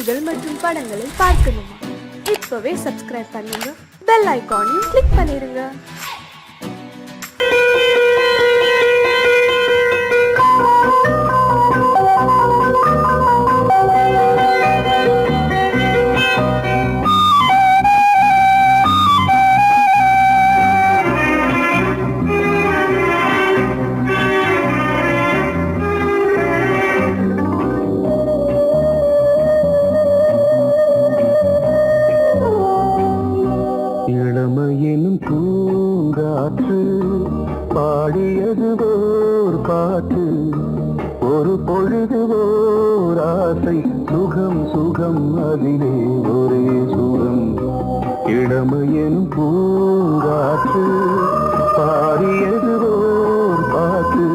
பாடல்கள் மற்றும் படங்களை பார்க்கணுமா? இப்பவே சப்ஸ்கிரைப் பண்ணுங்க, பெல் ஐகானையும் கிளிக் பண்ணிருங்க. இளமையினும் பூங்காற்று பாடியது ஓர் பாட்டு, ஒரு பொழுது ஓர் ஆசை, சுகம் சுகம் அதிலே ஒரே சுகம். இளமையினும் பூங்காற்று பாடியது ஓர் பாட்டு,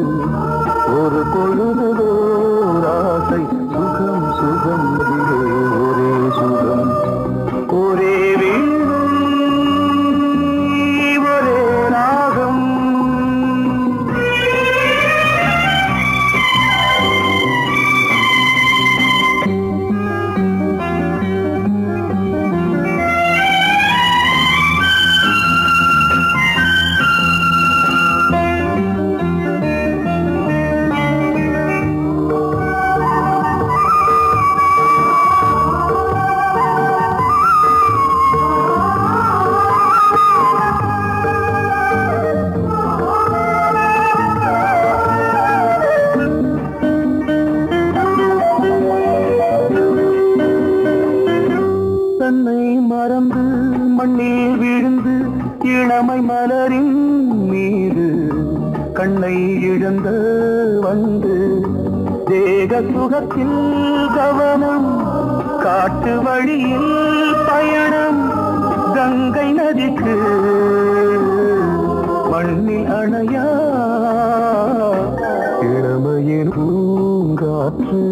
ஒரு பொழுது ஓர் ஆசை, சுகம் சுகம் அதிலே ஒரே சுகம். ஒரே மறந்து மண்ணில் விழுந்து இளமை மலரின் மீது கண்ணை இழந்த வந்து தேக சுகத்தில் கவனம், காட்டு வழியில் பயணம், கங்கை நதிக்கு மண்ணில் அணையா இளமையின் பூங்காற்று.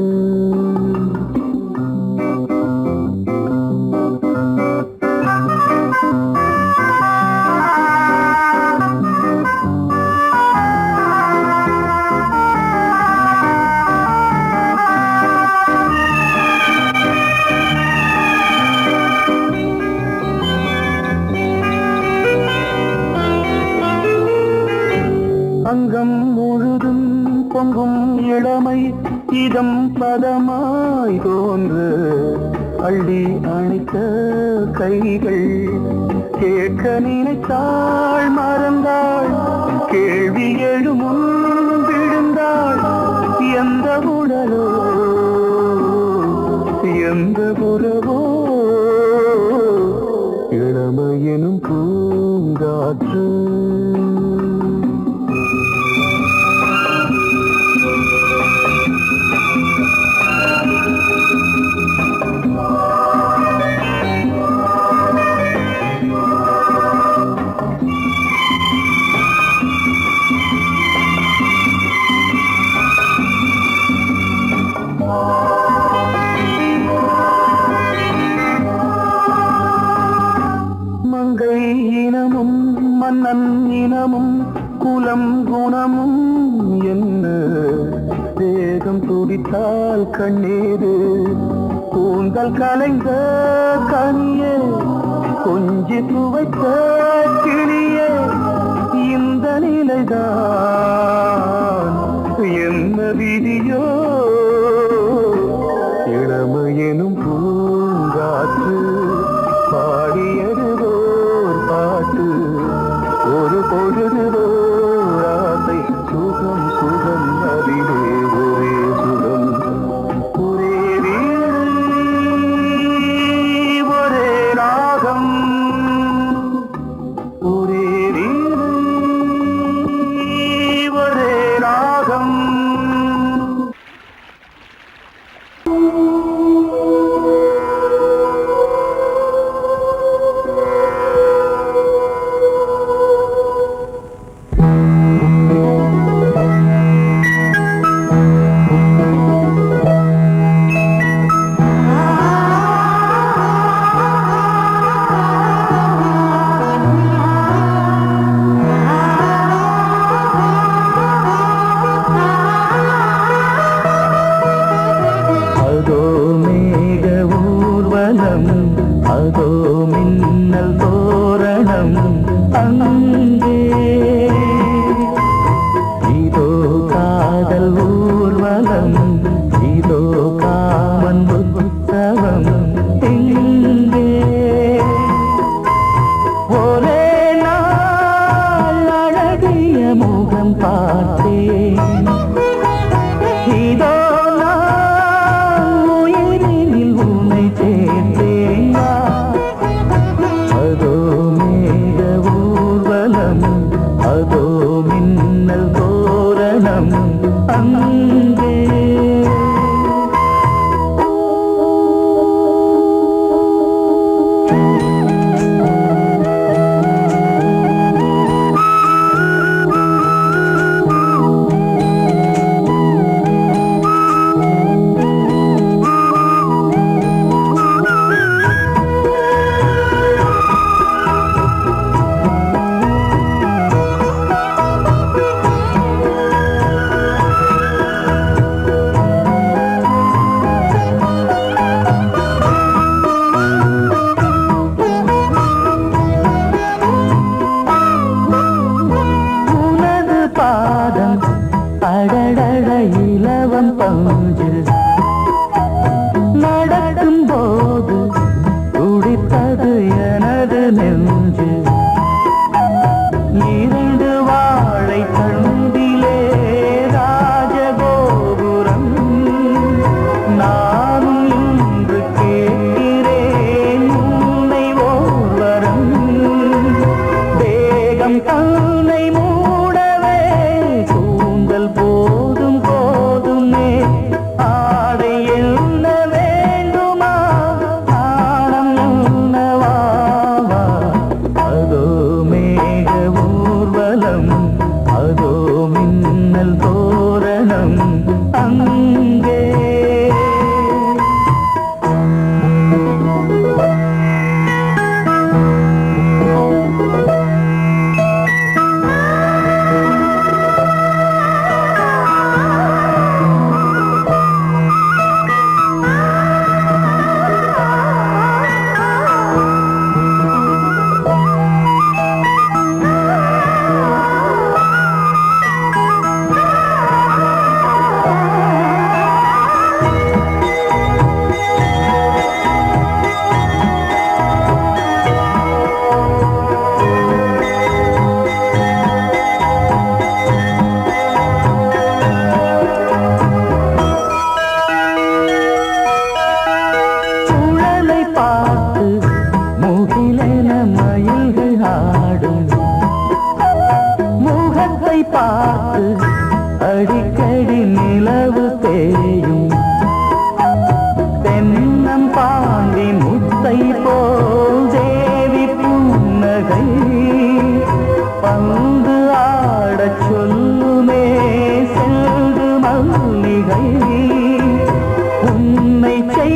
அங்கம் முழுதும் பொங்கும் இளமை இதம் பதமாய் தோன்று, அள்ளி அணைத்த கைகள் கேட்க நினைத்தாள் மறந்தாள், கேள்வி எழுமுன் விழுந்தாள். எந்த உடலோ எந்த உறவோ இளமையெனும் பூங்காற்று. மங்கை இனமும் மன்னன் இனமும் குலம் குணமும் என்ன, தேகம் துடித்தால் கண்ணீரு, கூந்தல் கலைந்த கனியே, கொஞ்சி துவைத்த கிளியே, இந்த நிலைதான் என்ன விதியோ. இளமையெனும் பூங்காற்று பாடியது ஓர் பாட்டு, ஒரு பொழுது ஓர் ஆசை, சுகம் சுகம் அதிலே ஒரே சுகம். ஒரே வீடு ஒரே ராகம், ஒரே வீடு ஒரே ராகம்.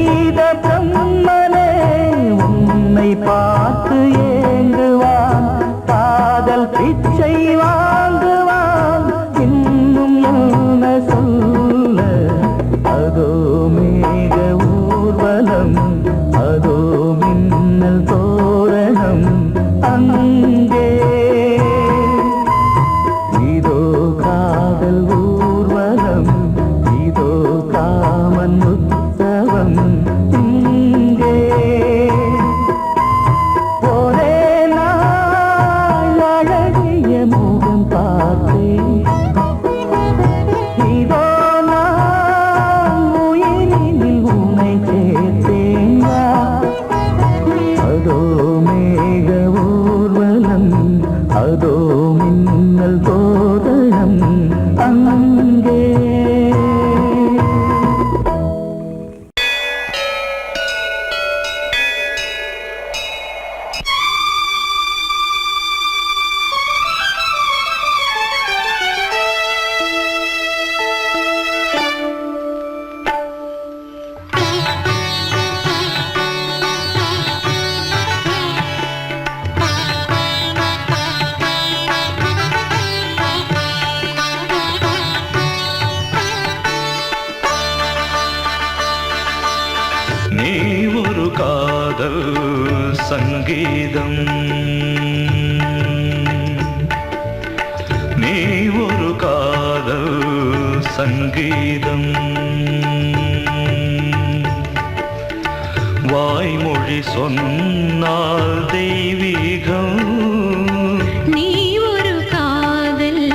செய்த பிரம்மனே உன்னை பார்த்து ஏங்குவான், காதல் பிச்சை வாங்குவான், இன்னும் என்ன சொல்ல? அதோ மேக ஊர்வலம், அதோ மின்னல் தோரணம், அங்கே இதோ காதல் ஊர்வலம், இதோ காமன் உற்சவம், இங்கே ஒரே நாள் அழகிய முகம் பார்த்தேன், இதோ நான் உயிரினில் உன்னை சேர்த்தேன். அதோ மேக ஊர்வலம், அதோ மின்னல் தோரணம், அங்கே நீ ஒரு காதல் சங்கீதம், நீ ஒரு காதல் சங்கீதம், வாய்மொழி சொன்னால் தெய்வீகம். நீ ஒரு காதல்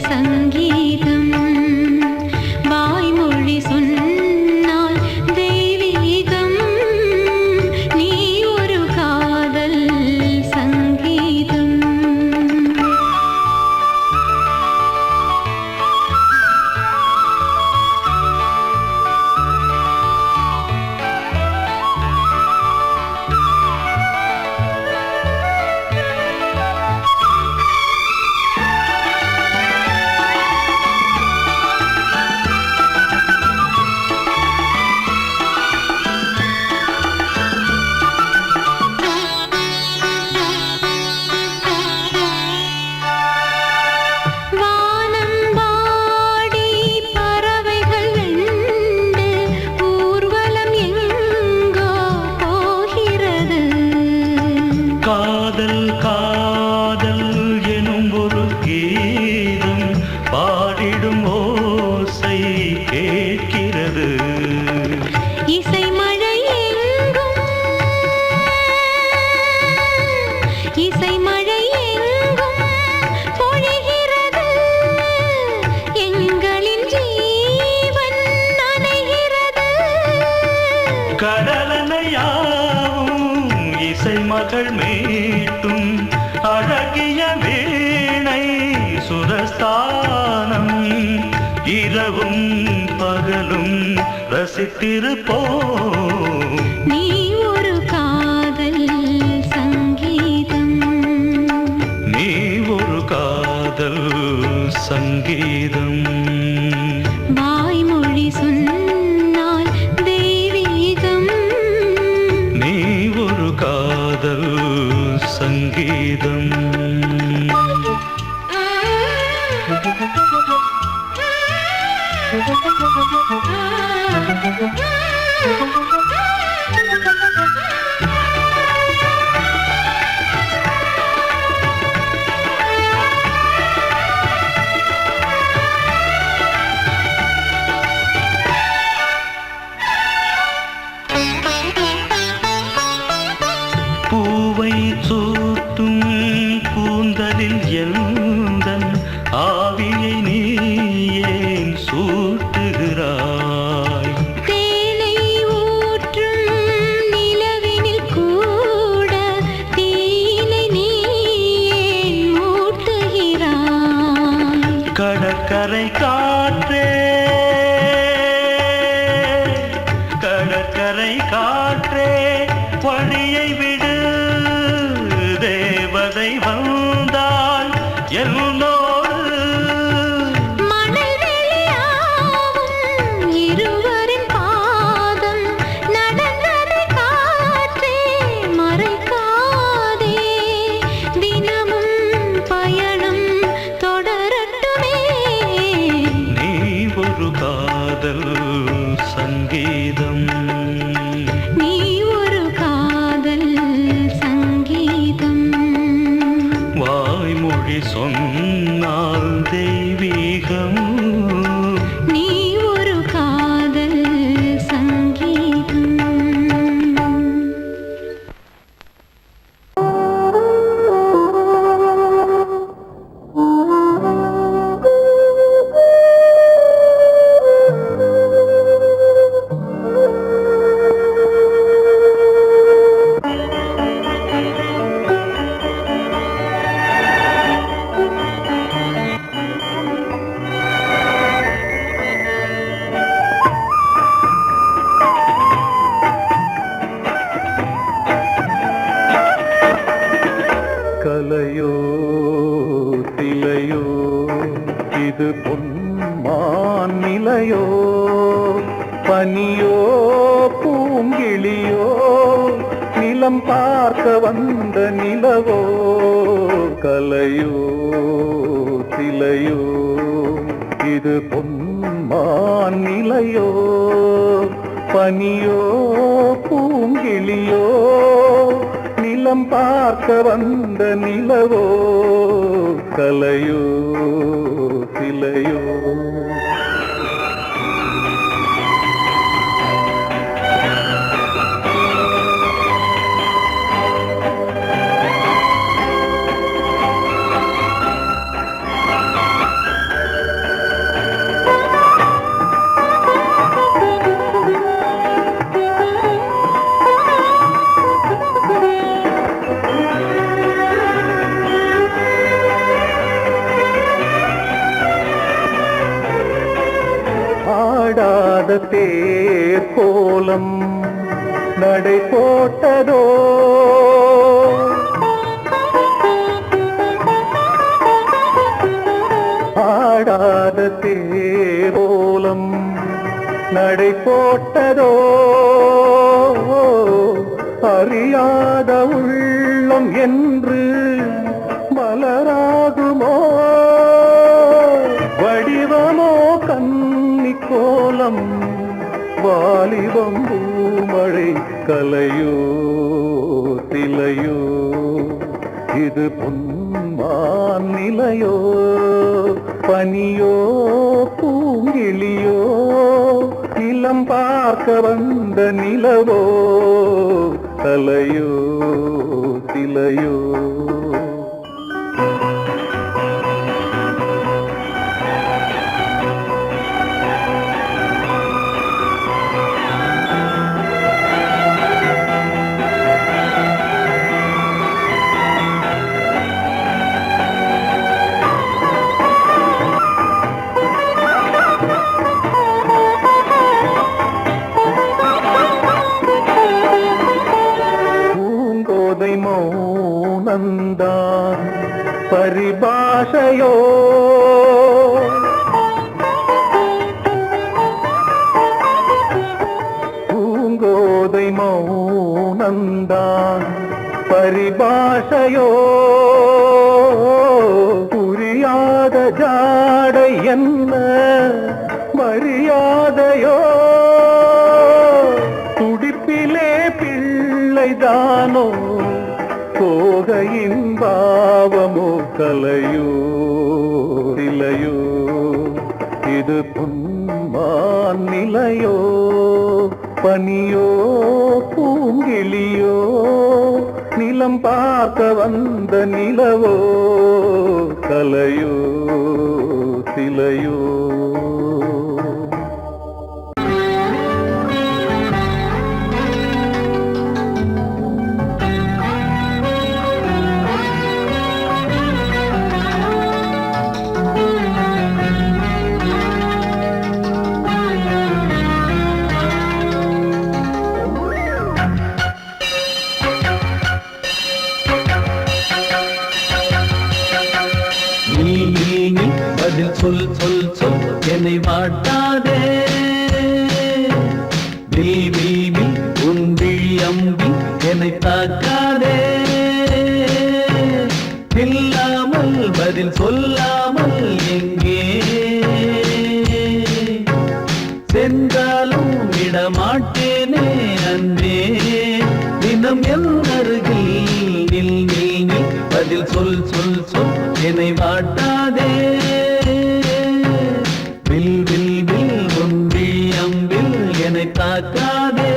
சங்கீதம், வாய்மொழி சொன்னால் தெய்வீகம். நீ ஒரு காதல் சங்கீதம். காதல் காதல் எனும் ஒரு கீதம் பாடிடும் ஓசை கேட்கிறது. இசை மழை எங்கும், இசை மழை எங்கும் பொழிகிறது. எங்களின் ஜீவன் நனைகிறது. கடலனையாவும் இசை மகள் மீட்டும் அழகிய வீணை சுரஸ்தானம். இரவும் பகலும் ரசித்திருப்போம். நீ ஒரு காதல் சங்கீதம், நீ ஒரு காதல் சங்கீதம், வாய்மொழி சொன்னால் தெய்வீகம். நீ ஒரு காதல் சங்கீதம். பூவை சூட்டும் கூந்தலில் எந்தன் ஆவியை நீ ஏன் சூட்டுகிறாய்? தேனை ஊற்றும் நிலவினில் கூட தீனை நீ ஏன் மூட்டுகிறாய்? கடற்கரை காற்றே, கடற்கரை காற்றே வழியை விடு. தேவதை வந்தால் என்னோடு மணல் வெளியாகும் இருவரின் பாதம் நட பூங்கிளியோ நிலம் பார்க்க வந்த நிலவோ கலையோ சிலையோ இது பொன்மான் நிலையோ பனியோ பூங்கிளியோ நிலம் பார்க்க வந்த நிலவோ கலையோ சிலையோ ஆடாத தேர் கோலம் நடை போட்டதோ ஆடாத தேர் கோலம் நடை போட்டதோ அறியாத உள்ளம் என்று மலராகுமோ வடிவமோ கன்னி கோலம் வாலிபம் பூமழை கலையோ சிலையோ இது பொன்மான் நிலையோ பனியோ பூங்கிளியோ நிலம் பார்க்க வந்த நிலவோ கலையோ சிலையோ மௌனந்தான் பரிபாஷையோ பூங்கோதை மௌனந்தான் பரிபாஷையோ புரியாத ஜாடை என்ன மரியாதையோ துடிப்பிலே பிள்ளைதானோ கோகையின் பாவமோ கலையோ சிலையோ இது பொன்மான் நிலையோ பனியோ பூங்கிளியோ நிலம் பார்க்க வந்த நிலவோ கலையோ சிலையோ சொல் சொல் சொல் என்னை வாட்டாதே நீ உன் விழி அம்பி என்னை தாக்காதே இல்லாமல் பதில் சொல்லாமல் எங்கே சென்றாலும் விடமாட்டேனே அன்பே தினம் என் அருகில் நில் நில் நில் பதில் சொல் சொல் சொல் என்னை வாட்டாதே வில் வில் வில் ஒன்றி அம்பில் என்னை தாக்காதே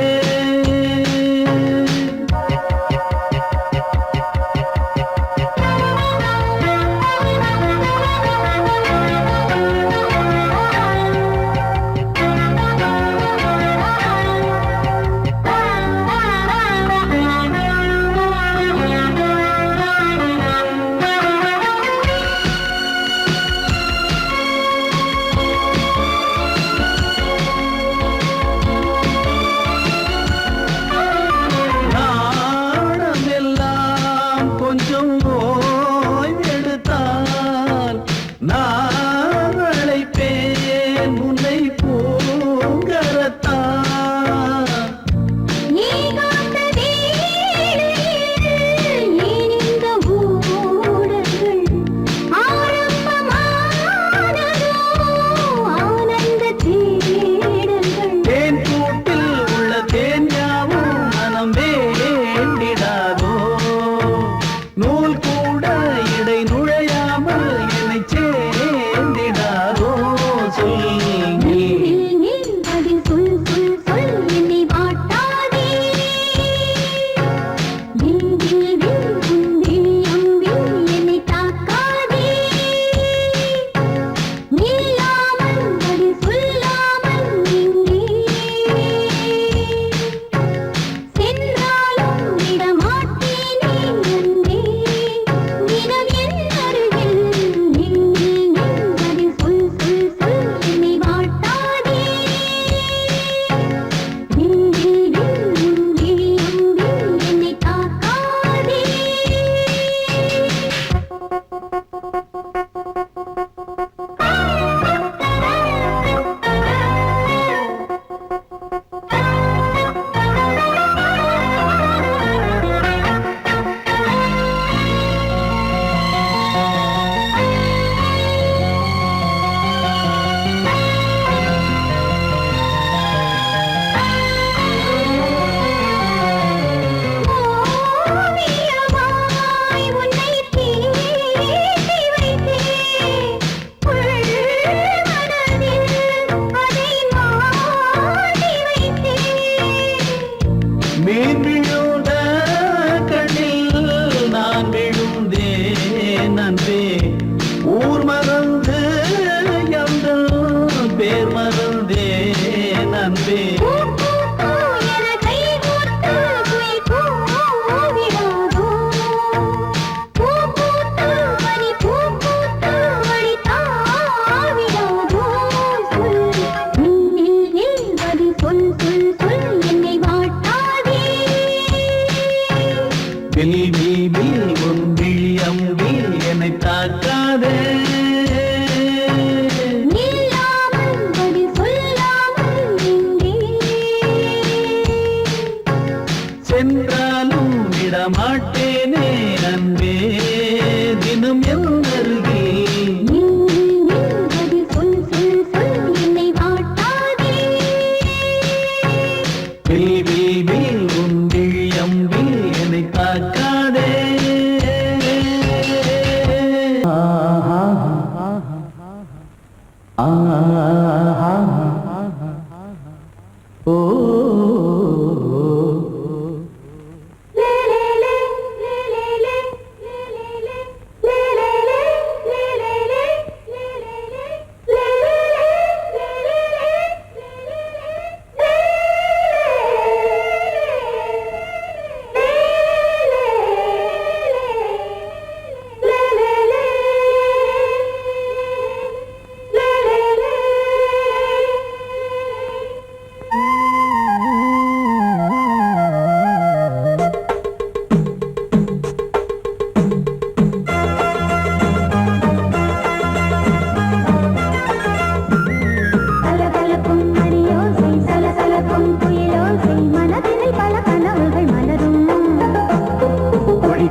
மீன் விழுந்த கண்ணில் நான் விழுந்தேன் அன்பே. ஊர் மறந்து எங்கள் பேர் மறந்தேன் அன்பே. உன் விழி அம்பி என்னை தாக்காதே. சென்றாலும் விடமாட்டேனே அன்பே தினம் என் அருகில். வில் வில் வில் உன் விழி அம்பி என்னை தாக்காதே. ஓ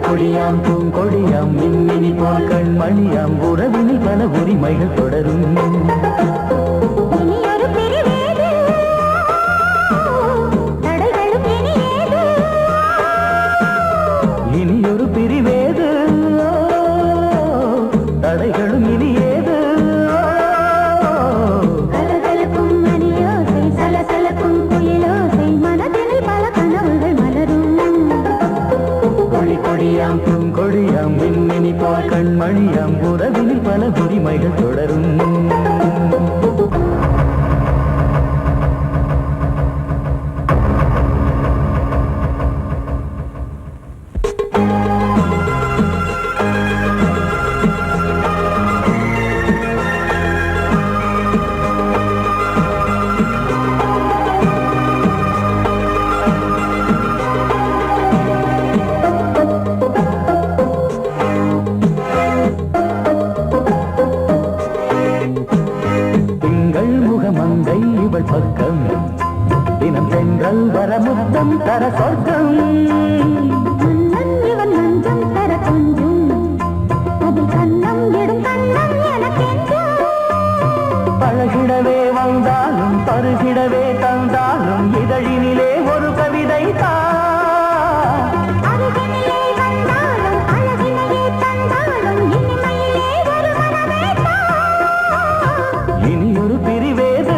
கொடியாம் பூங்கொடியாம் மின்மினி போல் கண்மணியாம் உறவினில் பல உரிமைகள் தொடரும். இனியொரு பிரிவேது தடைகளும் இனியேது. கொடியாம் பூங்கொடியாம் மின்மினி போல் கண்மணியாம் உறவினில் பல உரிமைகள் தொடரும். மங்கை இவள் பக்கம் தினம் சென்றல் வரமுத்தம் தர சொர்க்கம். இவன் நஞ்சம் தர கொஞ்சம் அதில் கண்ணம் இடும் கண்ணம் எனக்கென்றும். பழகிடவே வந்தாலும் பருகிடவே தந்தாலும் இதழினிலே ஒரு கவிதை தான். இனியொரு பிரிவேது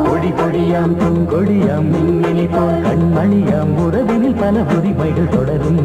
கொடி கொடியாம் பூங்கொடியாம் மின்மினி போல் கண்மணியாம் உறவினில் பல உரிமைகள் தொடரும்.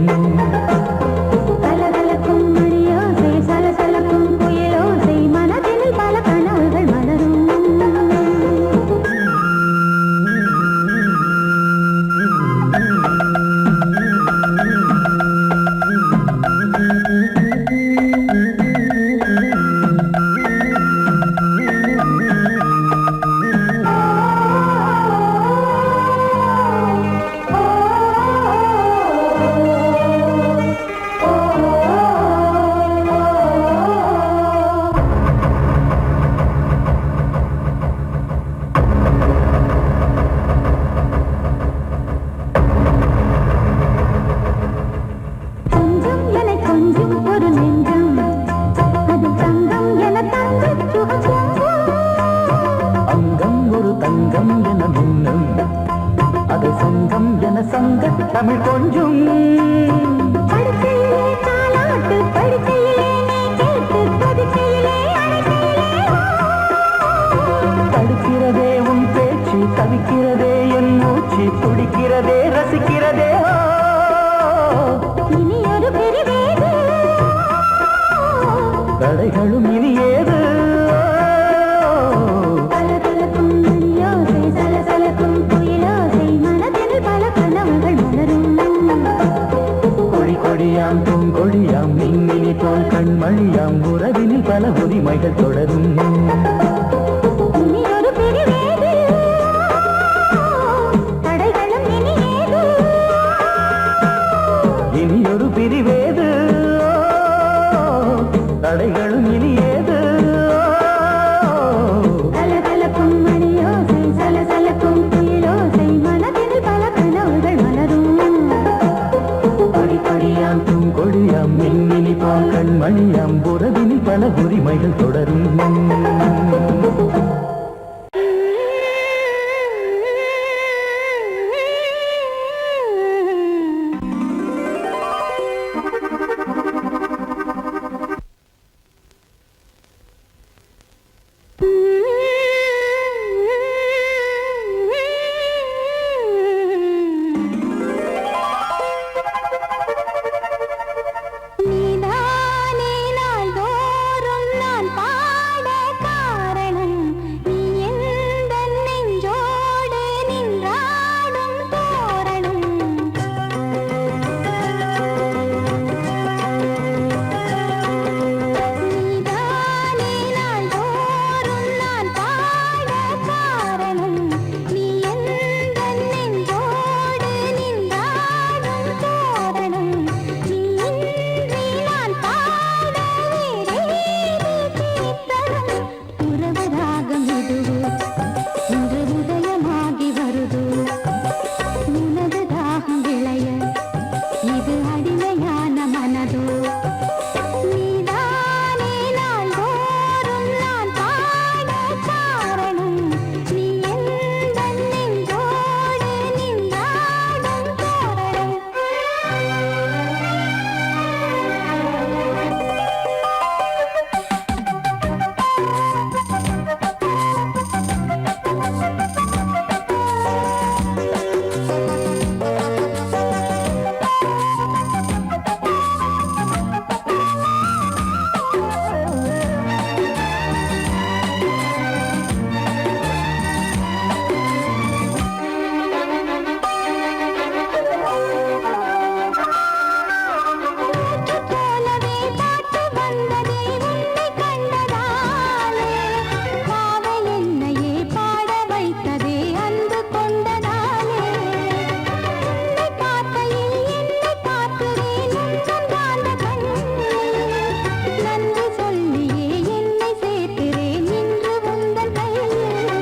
தங்கம் என மின்னும் அது சங்கம் என சங்க தமிழ் கொஞ்சம். படுக்கையிலே தாலாட்டு படுக்கையிலே நீ கேட்டு படுக்கையிலே அழைக்கையிலே தடுக்கிறதே உன் பேச்சு, தவிக்கிறதே என் மூச்சு, துடிக்கிறதே ரசிக்கிறதே. இனி ஒரு பிரிவேது, தடைகளும் இனி ஏது. கலகலக்கும் மணியோசை, சலசலக்கும் குயிலோசை, மனதில் பல கனவுகள் மலரும். கொடி கொடியாம் பூங்கொடியாம் மின்மினி போல் கண்மணியாம் உறவினில் பல உரிமைகள் தொடரும். இனி ஒரு பிரிவேது, தடைகளும் இனி ஏது. இனி ஒரு பிரிவேது, தடைகளும் இனி ஏது. கலகலக்கும் மணியோசை, சலசலக்கும் குயிலோசை, மனதில் பல கனவுகள் மலரும். கொடி கொடியாம் பூங்கொடியாம் மின்மினி போல் கண்மணியாம் உறவினில் பல உரிமைகள் தொடரும். நீதானே நாள்தோறும் நான் பாட காரணம், நீ எந்தன் நெஞ்சோடு நின்றாடும் தோரணம். நீதானே நாள்தோறும் நான் பாட காரணம், நீ எந்தன் நெஞ்சோடு நின்றாடும் தோரணம். நீ இன்றி நான் பாட வேறேது கீர்த்தனம். உறவு ராகம் இதுவோ இன்று உதயமாகி வருதோ, உனது தாகம் விளைய இது அடிமையான மனதோ. நீதானே நாள்தோறும் நான் பாட காரணம், நீ எந்தன் நெஞ்சோடு நின்றாடும் தோரணம். போலவே பாட்டு வந்ததே உன்னை கண்டதாலே, காதல் என்னையே பாட வைத்ததே அன்பு கொண்டதாலே. உன்னை பார்க்கையில் என்னை பார்க்கிறேன் உந்தன் காந்த கண்ணில், நன்றி சொல்லியே என்னை சேர்க்கிறேன் இன்று உந்தன் கையில்.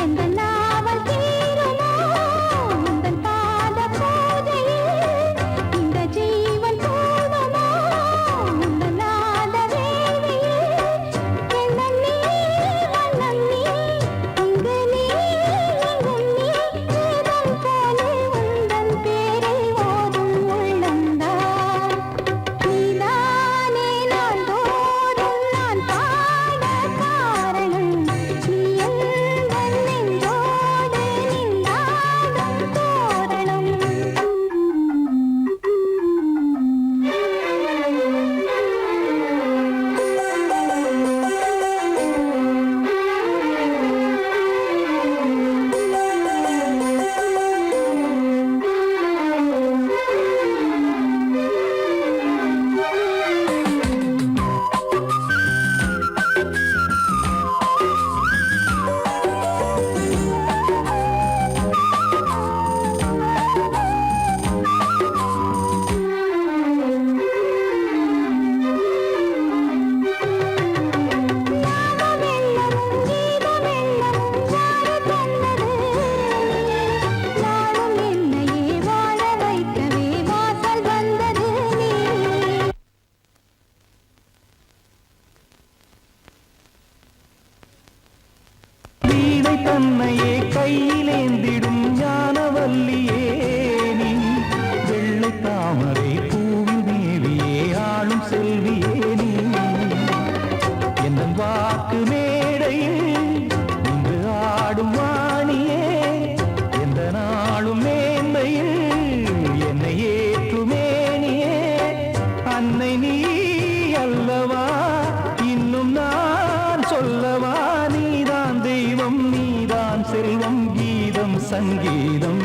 எந்த நாவல் தீருமோ உந்தன் பாத பூஜையில், இந்த ஜீவன் போதுமோ உந்தன் நாத வேளையில். எண்ணம் நீ வண்ணம் நீ, இங்கு நீ எங்கும் நீ, வேதம் போலே உந்தன் பேரை ஓதும் உள்ளம்தான். நீதானே நாள்தோறும் நான் பாட காரணம், நீ எந்தன் நெஞ்சோடு நின்றாடும் தோரணம். ஞானமெல்லமும் கீதமெல்லமும் யாரு தந்தது? நாளும் என்னையே வாழ வைக்கவே வாசல் வந்தது நீ. வீணை தன்னையே கையிலேந்திடும் ஞானவல்லியே நீ, வெள்ளை தாமரை பூவில் மேவியே ஆளும் செல்வியே நீ. என் வாக்கு மேடையில் சங்கீதம்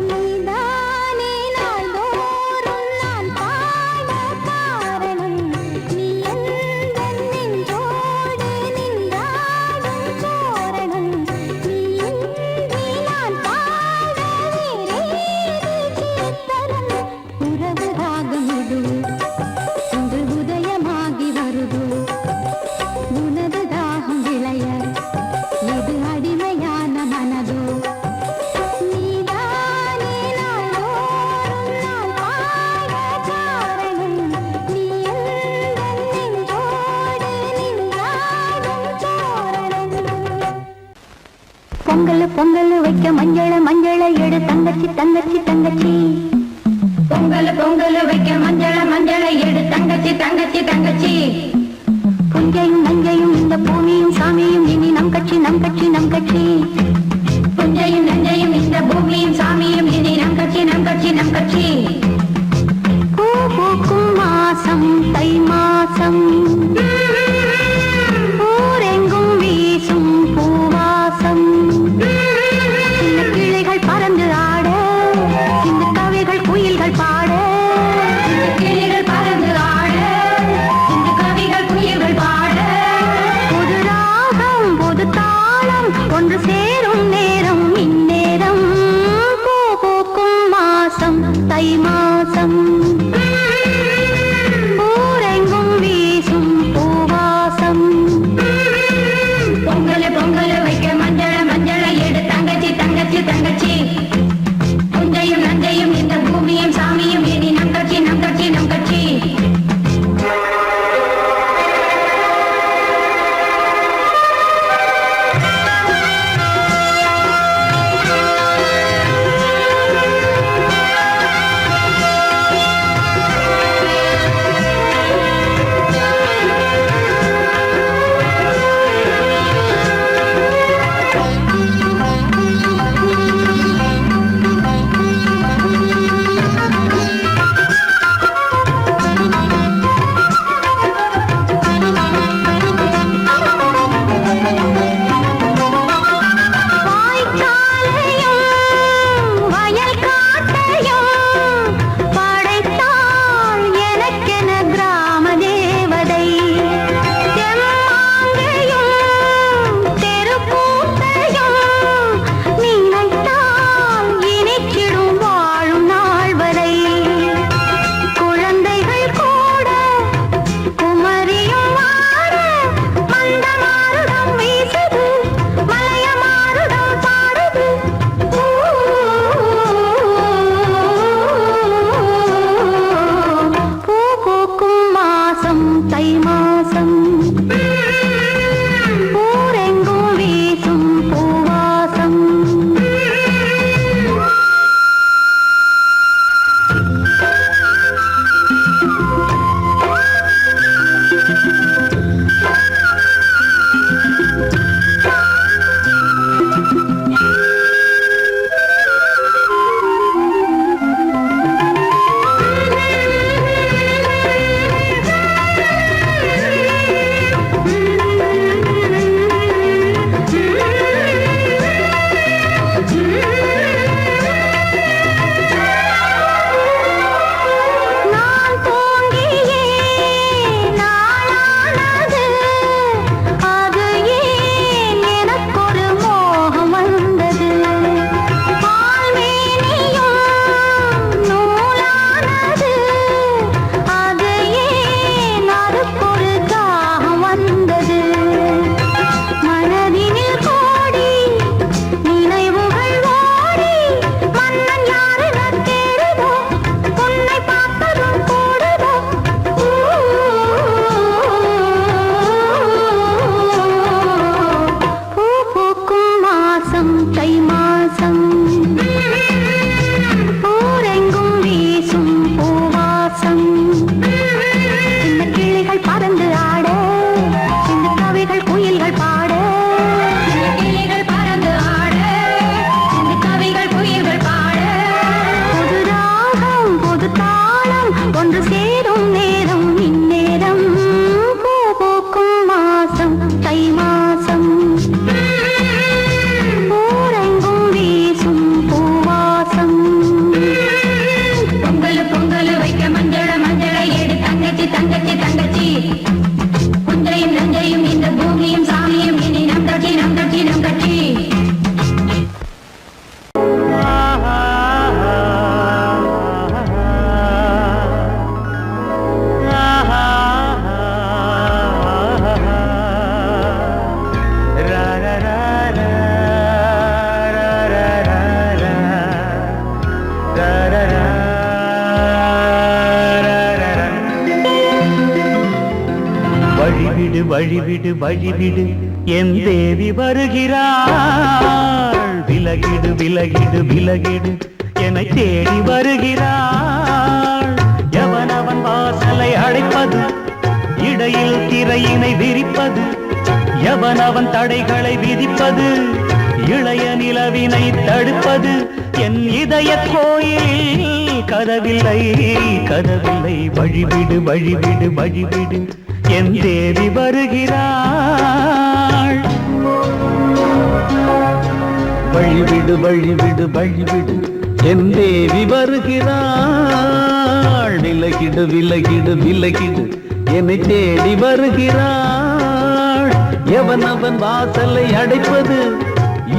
நீதானே நாள்தோறும் நான் பாட காரணம் நீ எந்தன் நெஞ்சோடு நின்றாடும் தோரணம் நீ இன்றி நான் பாட வேறேது கீர்த்தனம் உறவு ராகம் இது இன்று உதயமாகி வருது உனது தாகம் விளைய இது அடிமையான மனதோ நீதானே நாள்தோறும் நான் பாட காரணம் நீ எந்தன் நெஞ்சோடு நின்றாடும் தோரணம் பொங்கல் பொங்கல் வைக்க மஞ்சள மஞ்சள எடு தங்கச்சி தங்கச்சி தங்கச்சி பொங்கல் பொங்கல் வைக்க மஞ்சள மஞ்சள எடு தங்கச்சி தங்கச்சி தங்கச்சி புஞ்சையும் நஞ்சையும் இந்த பூமியும் சாமியும் இனி நம் கட்சி நம் கட்சி நம் கட்சி புஞ்சையும் நஞ்சையும் இந்த பூமியும் சாமியும் இனி நம் கட்சி நம் கட்சி நம் கட்சி பூ பூக்கும் மாசம் தை மாசம் ஊரெங்கும் வீசும் பூவாசம் சின்ன கிளைகள் பறந்து ஆட சின்ன கவிகள் குயில்கள் பாட சின்ன கிளைகள் பறந்து ஆட சின்ன கவிகள் குயில்கள் பாட புது ராகம் புது தாளம் ஒன்று சேரும் நேரம் இந்நேரம் பூ பூக்கும் மாசம் தை மாசம் ஊரெங்கும் வீசும் பூவாசம் பொங்கல் பொங்கல் வைக்க மஞ்சள மஞ்சள எடு தங்கச்சி தங்கச்சி தங்கச்சி புஞ்சையும் நஞ்சையும் இந்த பூமியும் சாமியும் இனி நம் கட்சி நம் கட்சி நம் கட்சி வழிவிடு வழிவிடு என் தேவி வருகிறாள் விலகிடு விலகிடு விலகிடு என்னை தேடி வருகிறாள் எவனவன் வாசலை அடைப்பது இடையில் திரையினை விரிப்பது எவனவன் தடைகளை விதிப்பது இளைய நிலவினை தடுப்பது என் இதய கோயிலில் கதவில்லை கதவில்லை வழிவிடு வழிவிடு வழிவிடு என் தேவி வருகிறாள் வழிவிடு வழிவிடு வழிவிடு என் தேவி வருகிறாள் விலகிடு விலகிடு விலகிடு என்னை தேடி வருகிறாள் எவனவன் வாசலை அடைப்பது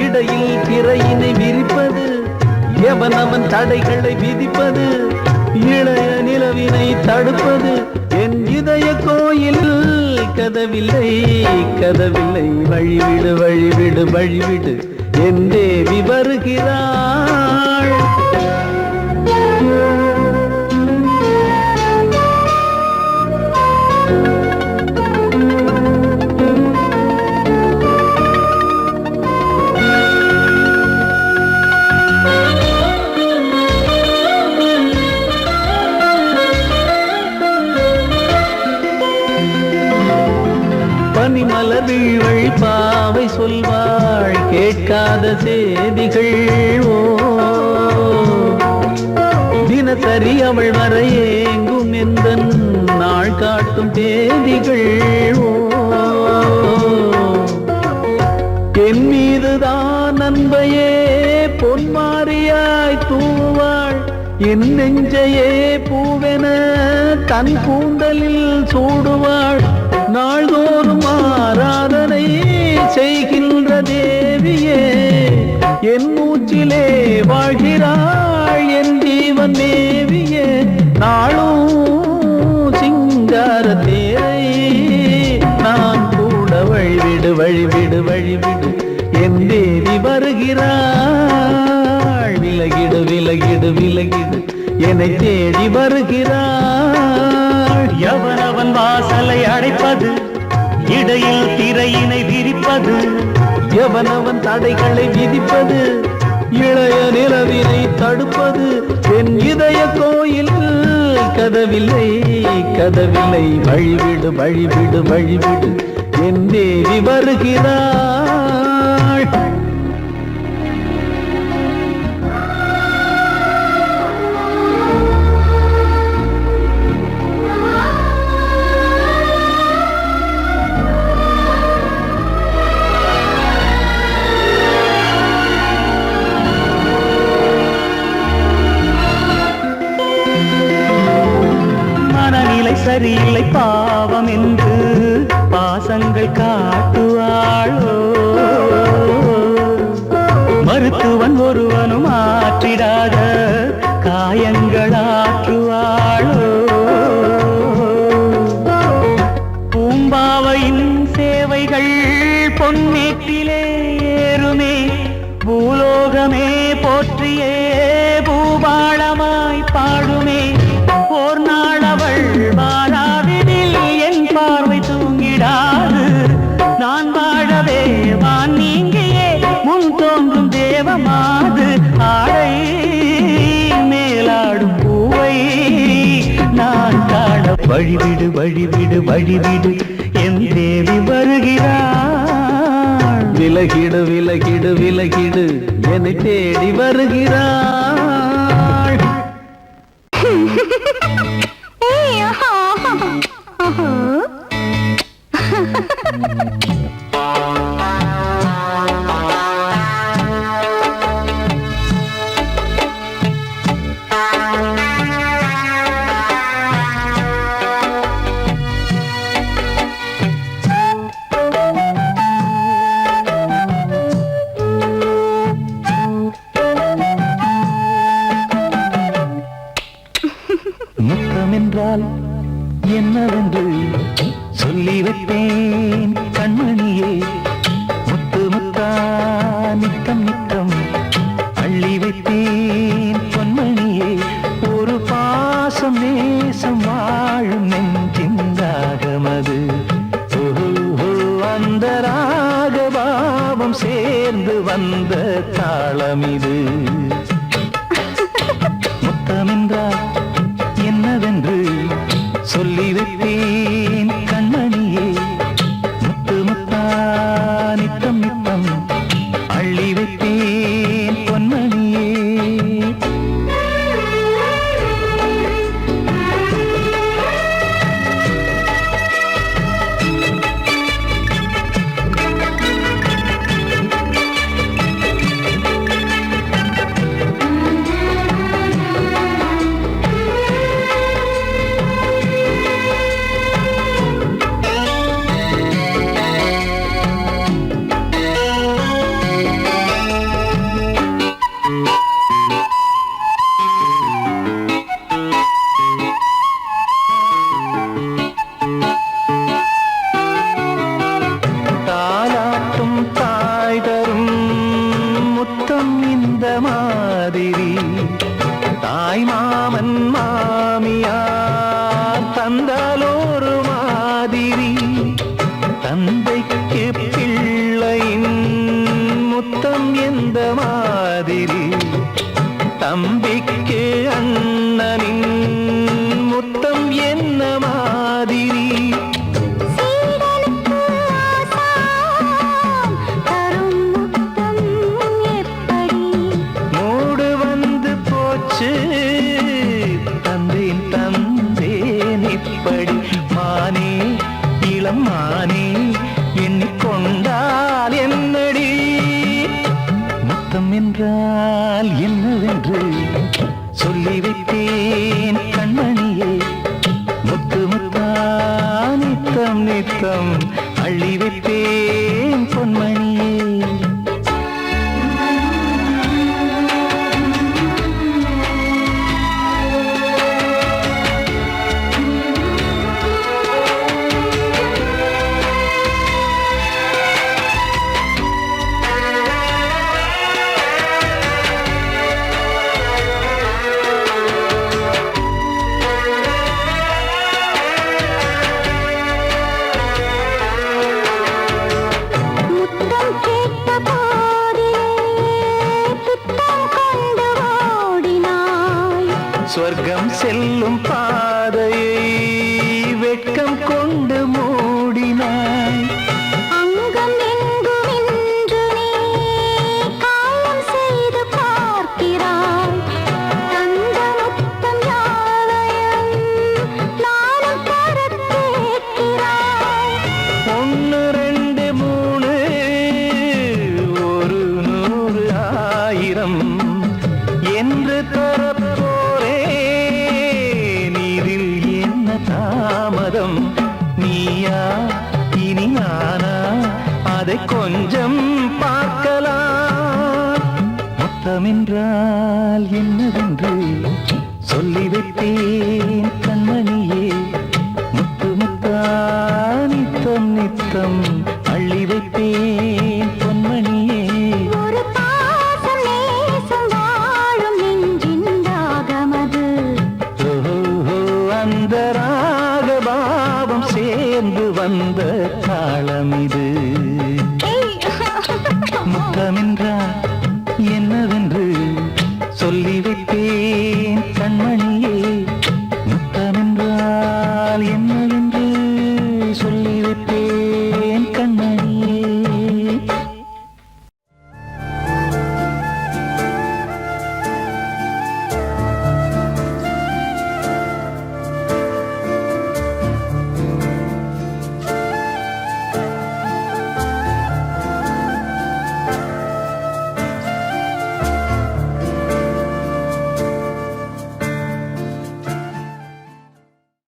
இடையில் திரையினை விரிப்பது எவனவன் தடைகளை விதிப்பது இளைய நிலவினை தடுப்பது என் இதய கோயில் கதவில்லை கதவில்லை வழிவிடு வழிவிடு வழிவிடு என் தேவி வருகிறாள் பனிமலர் வீழ்வழி பாவை சொல்வாள் கேட்காத செய்திகள் ஓ தினசரி அவள் வர ஏங்கும் எந்த நாள் காட்டும் தேதிகள் ஓ என் மீதுதான் அன்பையே பொன்மாரியாய் தூவாள் என் நெஞ்சையே பூவென தன் கூந்தலில் சூடுவாள் நாள்தோறும் ஆராதனை செய்கின்ற தேவியே என் மூச்சிலே வாழ்கிறாள் என் ஜீவன் தேவியே நாளும் சிங்கார தேரை நான் கூட வழிவிடு வழிவிடு வழிவிடு என் தேவி வருகிறாள் விலகிடு விலகிடு விலகிடு என்னை தேடி வருகிறாள் எவனவன் வாசலை அடைப்பது இடையில் திரையினை விரிப்பது எவனவன் தடைகளை விதிப்பது இளைய நிலவினை தடுப்பது என் இதய கோயில் கதவில்லை கதவில்லை வழிவிடு வழிவிடு வழிவிடு என் தேவி வருகிறாள் சரியில்லை பாவம் என்று பாசங்கள் காட்டுவாளோ மருத்துவன் ஒருவனும் ஆற்றிடாத காயங்கள் ஆற்றுவாளோ பூம்பாவையின் சேவைகள் பொன்னேட்டிலே ஏறுமே பூலோகமே போற்றியே பூபாளமாய் பாடுமே ஓர் நாள் அவள் வாராவிடில் என் பார்வை தூங்கிடாது நான் வாழவே வான் நீங்கியே முன் தோன்றும் தேவமாது ஆடை மேலாடும் பூவை நான் காண வழிவிடு வழிவிடு வழிவிடு என் தேவி வருகிறாள் விலகிடு விலகிடு விலகிடு என்னை தேடி வருகிறாள் முத்தமென்றால் என்னவென்று சொல்லி வைப்பேன் கண்மணியே முத்து முத்தா நித்தம் நித்தம் அள்ளி வைப்பேன் பொன்மணியே ஒரு பாசம் நேசம் வாழும் நெஞ்சின் தாகமது ஓஹோ பாவம் சேர்ந்து வந்த தாளம் இது. முத்தமென்றால் என்னவென்று சொல்லி வைத்தேன் கண்மணியே. முத்து முத்தா நித்தம் நித்தம் அள்ளி வைத்தேன் பொன்மணியே. தாலாட்டும் தாய் தரும் முத்தம் இந்த மாதிரி தாய் மாமன் மாமியார் தந்தாலோரு மாதிரி. தந்தைக்கு பிள்ளையின் முத்தம் எந்த மாதிரி தம்பிக்கு அண்ணனின் முத்தம் என்ன மாதிரி. சீடனுக்கு ஆசான் தரும் முத்தம் எப்படி? மூடு வந்து போச்சு தந்தேன் தந்தேன் இப்படி. மானே இளம் மானே எண்ணிக்கொண்டால் என்னடி. முத்தம் என்றால் என்னவென்று சொல்லி வைத்தேன் கண்மணியே. முத்து முத்தா நித்தம் நித்தம் அள்ளி வைத்தேன் பொன்மணியே. முத்தம் கேட்ட போதிலே துத்தம் கொண்டு ஓடினாய். சொர்க்கம் செல்லும் பாதையை வெட்கம் கொண்டு மூடினாய். அங்கம் எங்கும் இன்று நீ காயம் செய்து பார்க்கிறாய். தந்த முத்தம் யாவையும் நானும் தரக் கேட்கிறாய். 1 2 3 ஒரு 100 1000 என்று தரப்போரேன். இதில் என்ன தாமதம்? நீயா இனி நானா அதை கொஞ்சம் பார்க்கலாம். முத்தமென்றால் என்னவென்று சொல்லி வைத்தேன்